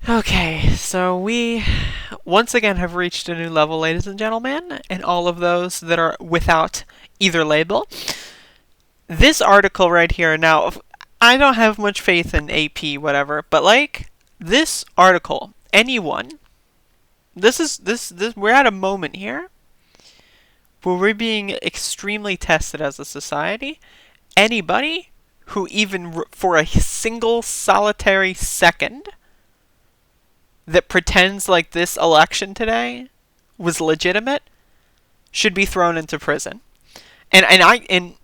Okay, so we once again have reached a new level, ladies and gentlemen, and all of those that are without either label. This article right here, now, I don't have much faith in AP, whatever, but like, this article, anyone, we're at a moment here where we're being extremely tested as a society. Anybody who even for a single solitary second that pretends like this election today was legitimate should be thrown into prison. And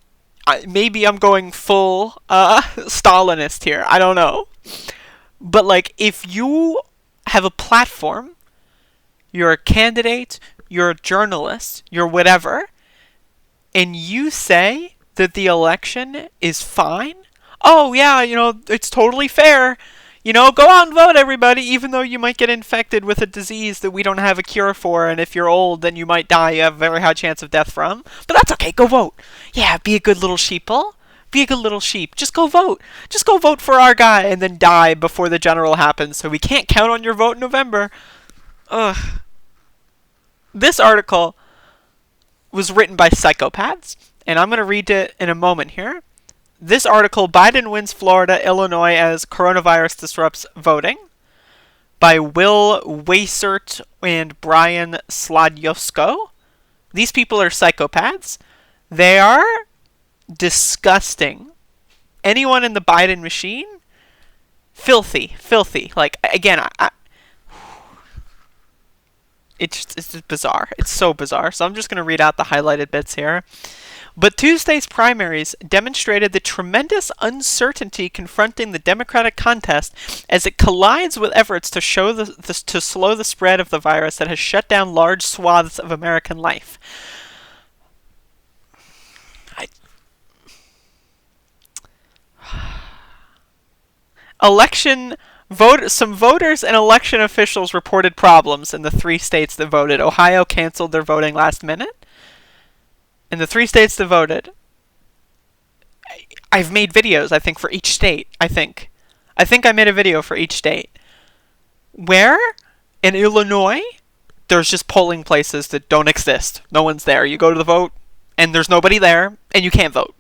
maybe I'm going full Stalinist here. I don't know. But like, if you have a platform, you're a candidate, you're a journalist, you're whatever, and you say that the election is fine, oh yeah, it's totally fair. Go out and vote, everybody, even though you might get infected with a disease that we don't have a cure for, and if you're old, then you might die. You have a very high chance of death from. But that's okay, go vote. Yeah, be a good little sheeple. Be a good little sheep. Just go vote. Just go vote for our guy, and then die before the general happens, so we can't count on your vote in November. Ugh. This article was written by psychopaths, and I'm going to read it in a moment here. This article, Biden wins Florida, Illinois as coronavirus disrupts voting, by Will Weissert and Brian Sladyosko. These people are psychopaths. They are disgusting. Anyone in the Biden machine, filthy. Like, again, it's just bizarre. It's so bizarre. So I'm just going to read out the highlighted bits here. But Tuesday's primaries demonstrated the tremendous uncertainty confronting the Democratic contest as it collides with efforts to slow the spread of the virus that has shut down large swaths of American life. Some voters and election officials reported problems in the 3 states that voted. Ohio canceled their voting last minute. In the 3 states that voted, I've made videos, I think, for each state. I think I made a video for each state. Where? In Illinois, there's just polling places that don't exist. No one's there. You go to the vote, and there's nobody there, and you can't vote.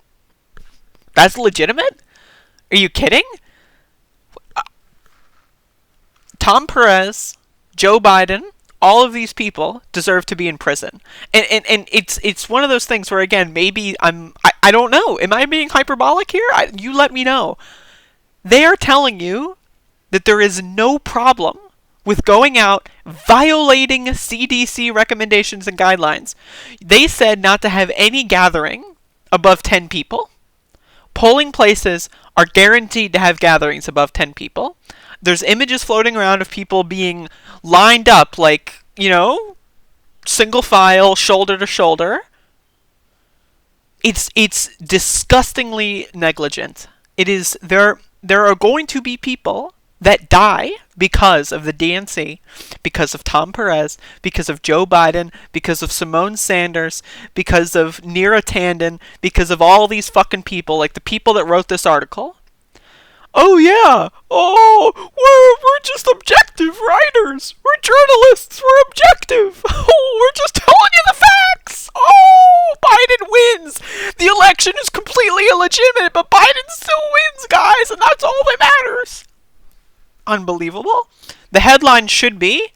That's legitimate? Are you kidding? Tom Perez, Joe Biden, all of these people deserve to be in prison. And it's one of those things where, again, maybe I don't know. Am I being hyperbolic here? You let me know. They are telling you that there is no problem with going out, violating CDC recommendations and guidelines. They said not to have any gathering above 10 people. Polling places are guaranteed to have gatherings above 10 people. There's images floating around of people being lined up, like, single file, shoulder to shoulder. It's disgustingly negligent. It is there are going to be people that die because of the DNC, because of Tom Perez, because of Joe Biden, because of Simone Sanders, because of Neera Tanden, because of all these fucking people, like the people that wrote this article. Oh yeah, we're just objective writers. We're journalists. We're objective. Oh, we're just telling you the facts. Oh, Biden wins. The election is completely illegitimate, but Biden still wins, guys, and that's all that matters. Unbelievable. The headline should be,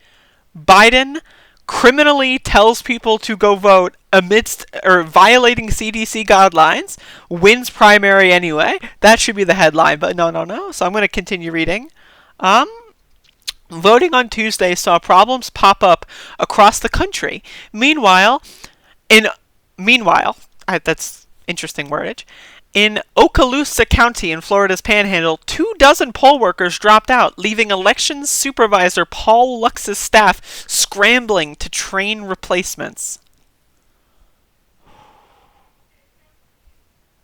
Biden criminally tells people to go vote amidst or violating CDC guidelines, wins primary anyway. That should be the headline, but no. So I'm going to continue reading. Voting on Tuesday saw problems pop up across the country. Meanwhile, that's interesting wordage. In Okaloosa County in Florida's Panhandle, 24 poll workers dropped out, leaving elections supervisor Paul Lux's staff scrambling to train replacements.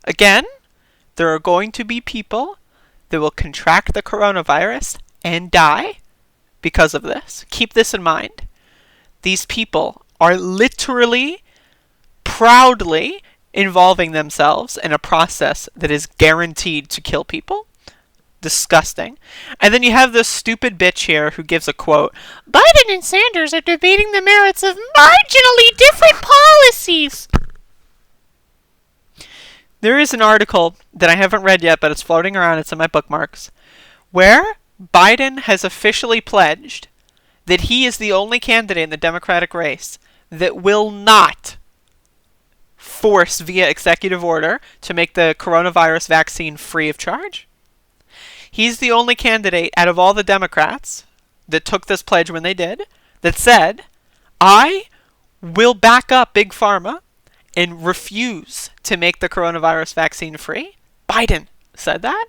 Again, there are going to be people that will contract the coronavirus and die because of this. Keep this in mind. These people are literally, proudly involving themselves in a process that is guaranteed to kill people. Disgusting. And then you have this stupid bitch here who gives a quote. Biden and Sanders are debating the merits of marginally different policies. There is an article that I haven't read yet, but it's floating around. It's in my bookmarks, where Biden has officially pledged that he is the only candidate in the Democratic race that will not force via executive order to make the coronavirus vaccine free of charge. He's the only candidate out of all the Democrats that took this pledge when they did that said, I will back up Big Pharma and refuse to make the coronavirus vaccine free. Biden said that.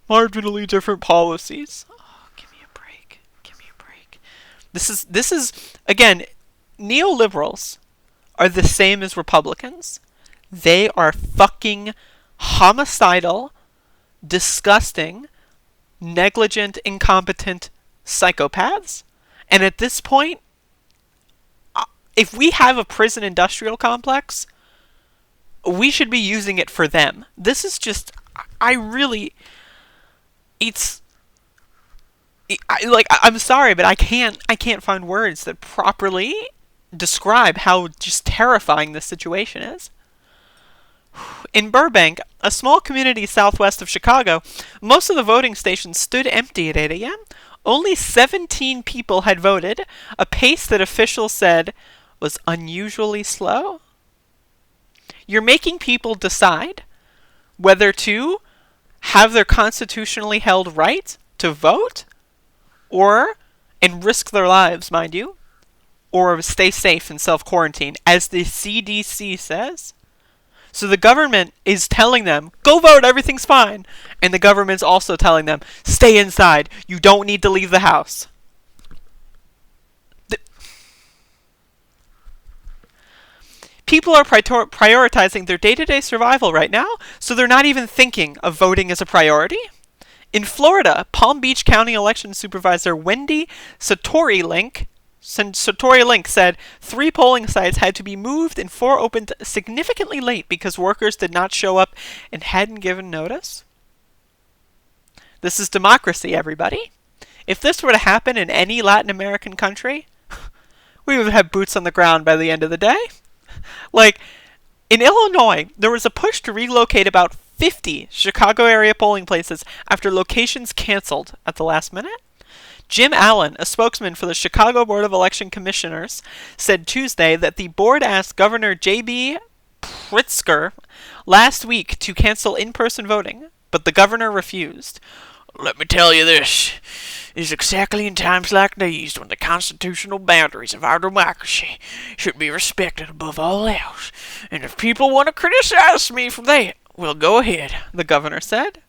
Marginally different policies. Oh, give me a break. Give me a break. This is again, neoliberals are the same as Republicans. They are fucking homicidal, disgusting, negligent, incompetent psychopaths. And at this point, if we have a prison industrial complex, we should be using it for them. This is just, I'm sorry, but I can't find words that properly describe how just terrifying this situation is. In Burbank, a small community southwest of Chicago, most of the voting stations stood empty at 8 a.m. Only 17 people had voted, a pace that officials said was unusually slow. You're making people decide whether to have their constitutionally held right to vote, and risk their lives, mind you, or stay safe and self-quarantine, as the CDC says. So the government is telling them, go vote, everything's fine. And the government's also telling them, stay inside, you don't need to leave the house. People are prioritizing their day-to-day survival right now, so they're not even thinking of voting as a priority. In Florida, Palm Beach County Election Supervisor Wendy Satori-Link said 3 polling sites had to be moved and 4 opened significantly late because workers did not show up and hadn't given notice. This is democracy, everybody. If this were to happen in any Latin American country, we would have boots on the ground by the end of the day. Like, in Illinois, there was a push to relocate about 50 Chicago area polling places after locations canceled at the last minute. Jim Allen, a spokesman for the Chicago Board of Election Commissioners, said Tuesday that the board asked Governor J.B. Pritzker last week to cancel in-person voting, but the governor refused. Let me tell you this. It's exactly in times like these when the constitutional boundaries of our democracy should be respected above all else. And if people want to criticize me for that, well, go ahead, the governor said.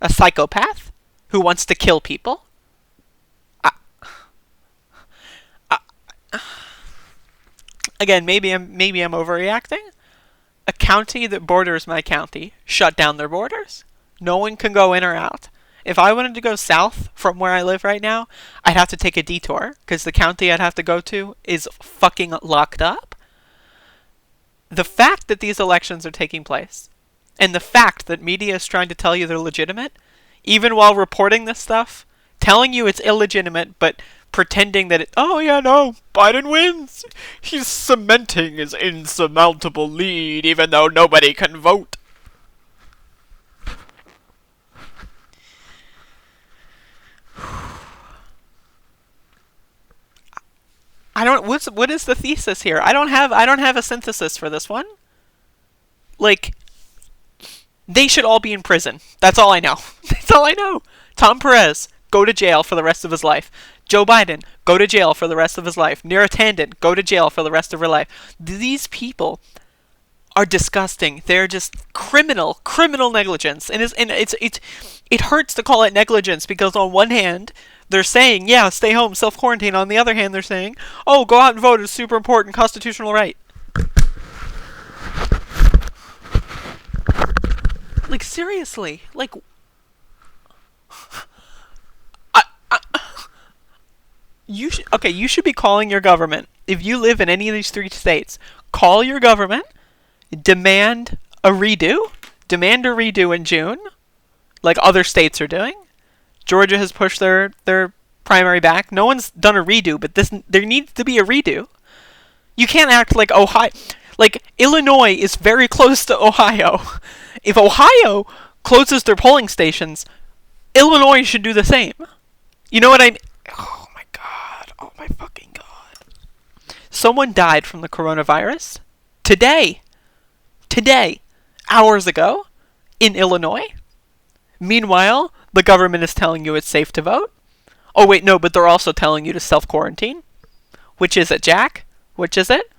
A psychopath who wants to kill people? Again, maybe I'm overreacting. A county that borders my county shut down their borders. No one can go in or out. If I wanted to go south from where I live right now, I'd have to take a detour because the county I'd have to go to is fucking locked up. The fact that these elections are taking place, and the fact that media is trying to tell you they're legitimate, even while reporting this stuff, telling you it's illegitimate, but pretending that Biden wins. He's cementing his insurmountable lead even though nobody can vote. What is the thesis here? I don't have a synthesis for this one. Like, they should all be in prison. That's all I know. That's all I know. Tom Perez, go to jail for the rest of his life. Joe Biden, go to jail for the rest of his life. Neera Tanden, go to jail for the rest of her life. These people are disgusting. They're just criminal negligence. And it hurts to call it negligence because on one hand, they're saying, yeah, stay home, self-quarantine. On the other hand, they're saying, oh, go out and vote. It's super important constitutional right. Like, seriously. Like, You should be calling your government. If you live in any of these three states, call your government, demand a redo, demand a redo in June, like other states are doing. Georgia has pushed their primary back. No one's done a redo, but there needs to be a redo. You can't act like Ohio. Like, Illinois is very close to Ohio. If Ohio closes their polling stations, Illinois should do the same. You know what I mean? Oh my god. Oh my fucking god. Someone died from the coronavirus today. Today. Hours ago. In Illinois. Meanwhile, the government is telling you it's safe to vote. Oh wait, no, but they're also telling you to self-quarantine. Which is it, Jack? Which is it?